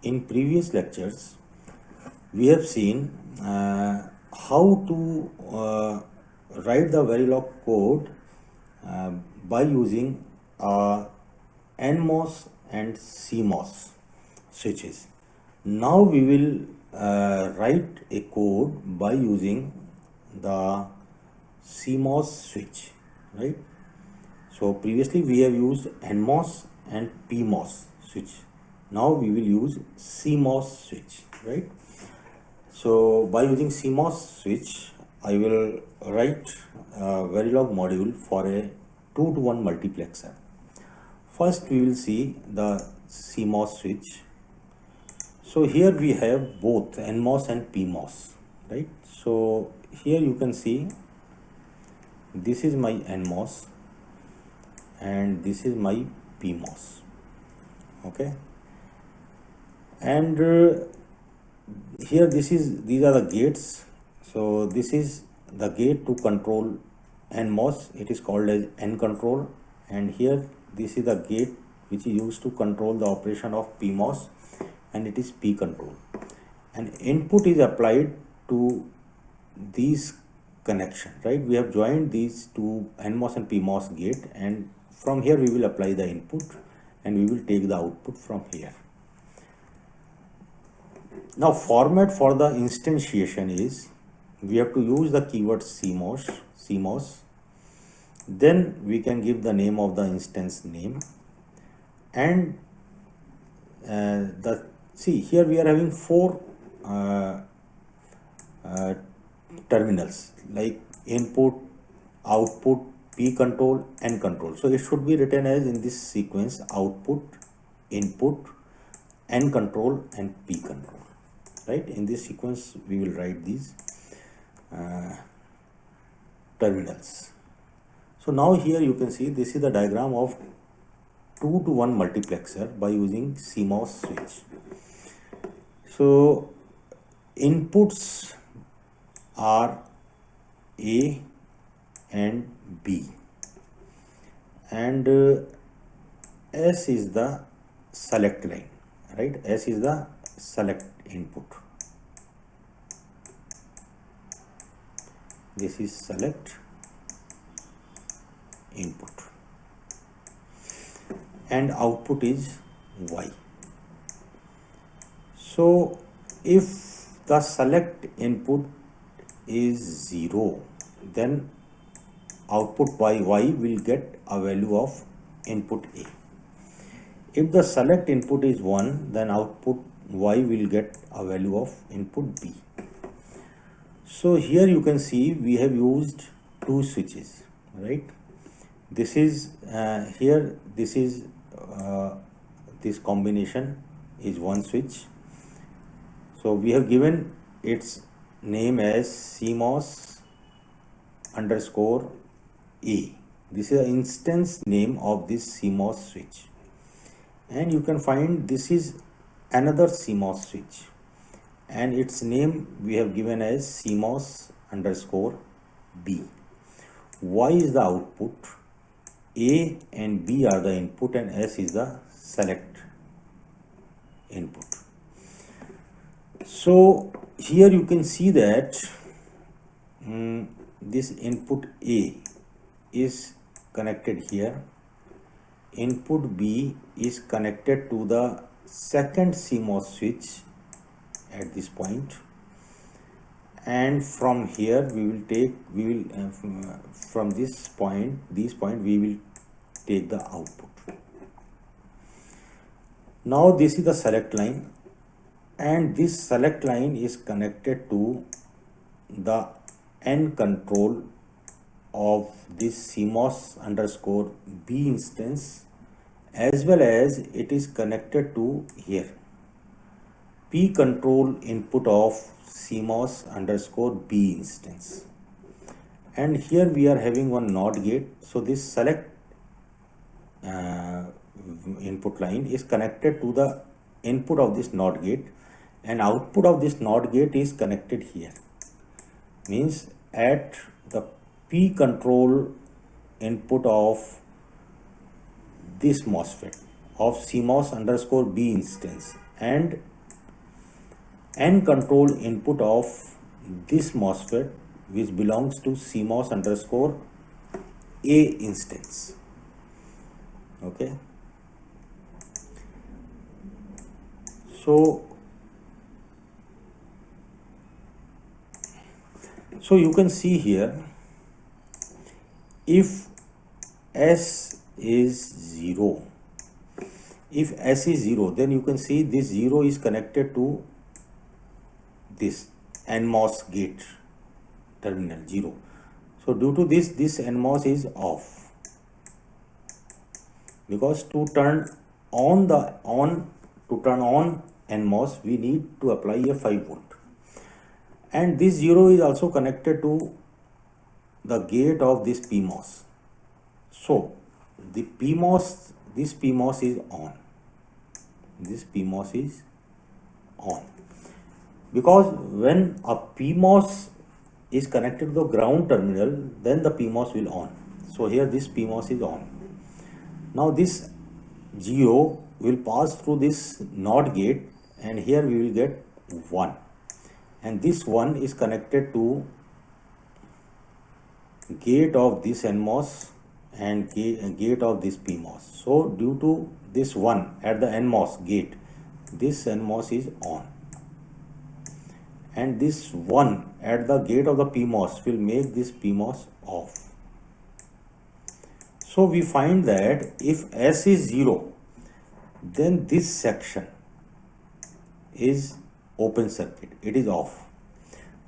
in previous lectures, we have seen how to write the Verilog code by using NMOS and CMOS switches. Now we will write a code by using the CMOS switch, right? So previously we have used NMOS and PMOS switch. Now we will use CMOS switch, right? So by using CMOS switch, I will write a Verilog module for a 2-to-1 multiplexer. First we will see the CMOS switch. So here we have both NMOS and PMOS, right? So here you can see this is my NMOS and this is my PMOS, okay? And here these are the gates. So this is the gate to control NMOS. It is called as N control, and here this is the gate which is used to control the operation of PMOS, and it is P control. And input is applied to these connection, right? We have joined these two NMOS and PMOS gate, and from here we will apply the input and we will take the output from here. Now format for the instantiation is we have to use the keyword CMOS. Then we can give the name of the instance name, and see here we are having four terminals like input, output, P control, N control. So it should be written as in this sequence: output, input, N control, and P control. Right? In this sequence we will write these terminals. So now here you can see this is the diagram of 2-to-1 multiplexer by using CMOS switch. So inputs are A and B, and S is the select line, right? S is the select input. This is select input, and output is Y. So if the select input is 0, then output Y will get a value of input A. If the select input is 1, then output Y will get a value of input B. So here you can see we have used two switches, right? This is here, this is this combination is one switch. So we have given its name as CMOS underscore A. This is the instance name of this CMOS switch. And you can find this is another CMOS switch, and its name we have given as CMOS underscore B. Y is the output, A and B are the input, and S is the select input. So here you can see that this input A is connected here, input B is connected to the second CMOS switch at this point, and from here from this point we will take the output. Now this is the select line, and this select line is connected to the N control of this CMOS underscore B instance, as well as it is connected to here P control input of CMOS underscore B instance. And here we are having one NOT gate. So this select input line is connected to the input of this NOT gate, and output of this NOT gate is connected here. Means at the P control input of this MOSFET of CMOS underscore B instance and and control input of this MOSFET which belongs to CMOS underscore A instance. Okay. So you can see here, if S is 0, then you can see this 0 is connected to this NMOS gate terminal 0. So due to this NMOS is off, because to turn on NMOS we need to apply a 5 volt, and this 0 is also connected to the gate of this PMOS. So the PMOS, this PMOS is on. This PMOS is on because when a PMOS is connected to the ground terminal, then the PMOS will on. So here this PMOS is on. Now this 0 will pass through this NOT gate, and here we will get 1, and this 1 is connected to gate of this NMOS and gate of this PMOS. So due to this 1 at the NMOS gate, this NMOS is on, and this 1 at the gate of the PMOS will make this PMOS off. So we find that if S is 0, then this section is open circuit, it is off,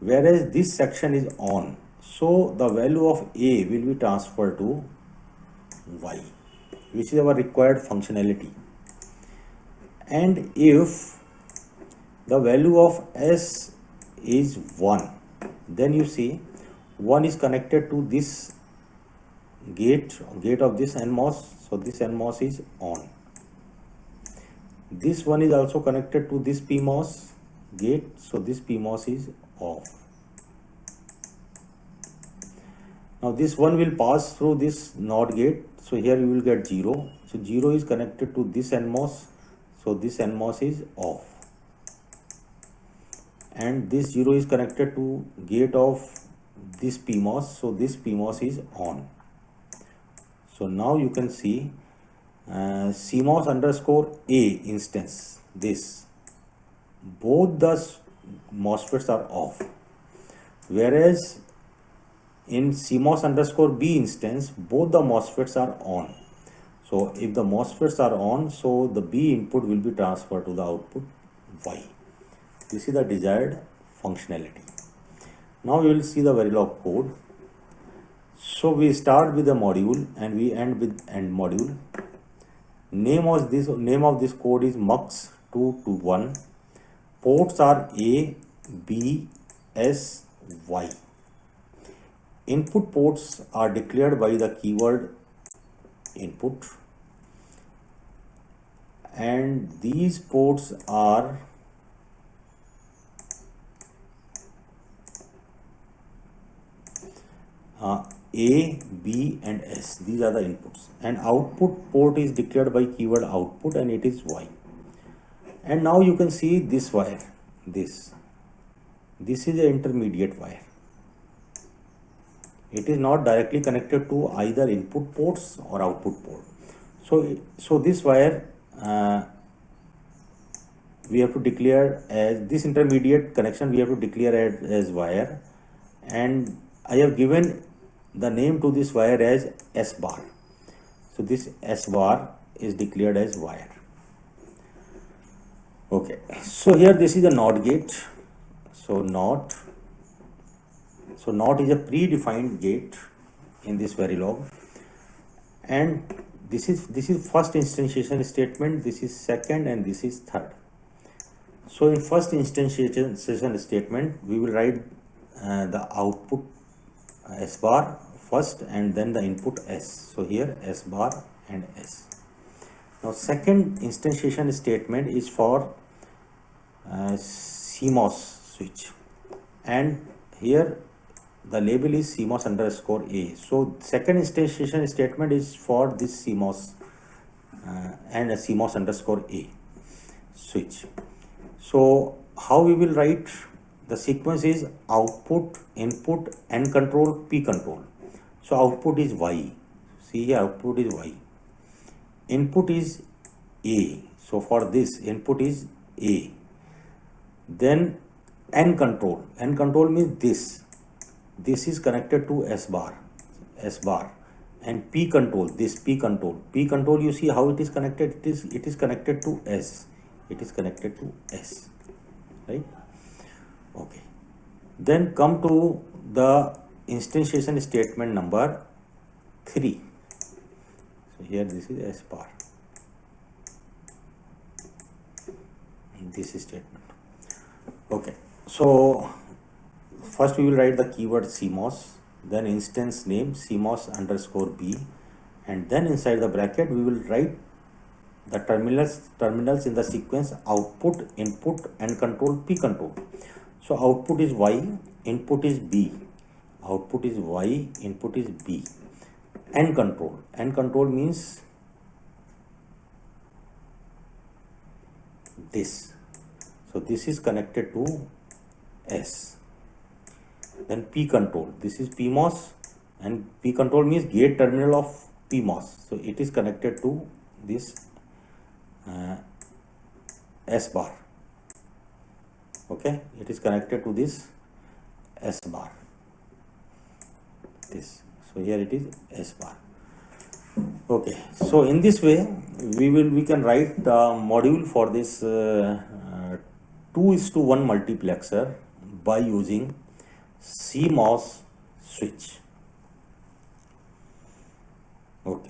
whereas this section is on. So the value of A will be transferred to Y, which is our required functionality. And if the value of S is 1, then you see 1 is connected to this gate of this NMOS, so this NMOS is on. This one is also connected to this PMOS gate, so this PMOS is off. Now this one will pass through this NOT gate, so here you will get 0. So 0 is connected to this NMOS, so this NMOS is off. And this 0 is connected to gate of this PMOS, so this PMOS is on. So now you can see CMOS underscore A instance, this, both the MOSFETs are off, whereas in CMOS underscore B instance, both the MOSFETs are on. So if the MOSFETs are on, so the B input will be transferred to the output Y. This is the desired functionality. Now we will see the Verilog code. So we start with the module and we end with end module. Name of this code is MUX221. Ports are A, B, S, Y. Input ports are declared by the keyword input, and these ports are A, B and S. These are the inputs, and output port is declared by keyword output, and it is Y. And now you can see this wire, this is an intermediate wire. It is not directly connected to either input ports or output port. So this wire we have to declare as this intermediate connection, we have to declare as wire, and I have given the name to this wire as S bar. So this S bar is declared as wire. Okay, so here this is a NOT gate. So NOT is a predefined gate in this Verilog, and this is first instantiation statement, this is second, and this is third. So in first instantiation statement, we will write the output S bar first and then the input S. So here S bar and S. Now second instantiation statement is for CMOS switch, and here the label is CMOS underscore A. So second instantiation statement is for this CMOS and a CMOS underscore A switch. So how we will write the sequence is output, input, N control, P control. So output is Y. See here, output is Y. Input is A. So for this, input is A. Then N control. N control means this. This is connected to S bar. S bar. And P control, this P control. P control, you see how it is connected? It is connected to S. It is connected to S. Right? Okay. Then come to the instantiation statement number 3. So here this is S bar. This is statement. Okay. So first we will write the keyword CMOS, then instance name CMOS underscore B, and then inside the bracket we will write the terminals in the sequence output, input, and control, P control. So output is Y, input is B. Output is Y, input is B. N control. N control means this. So this is connected to S. Then P control. This is PMOS, and P control means gate terminal of PMOS. So it is connected to this S bar. Okay, it is connected to this S bar. This. So here it is S bar. Okay, so in this way we can write the module for this 2:1 multiplexer by using CMOS switch. Okay.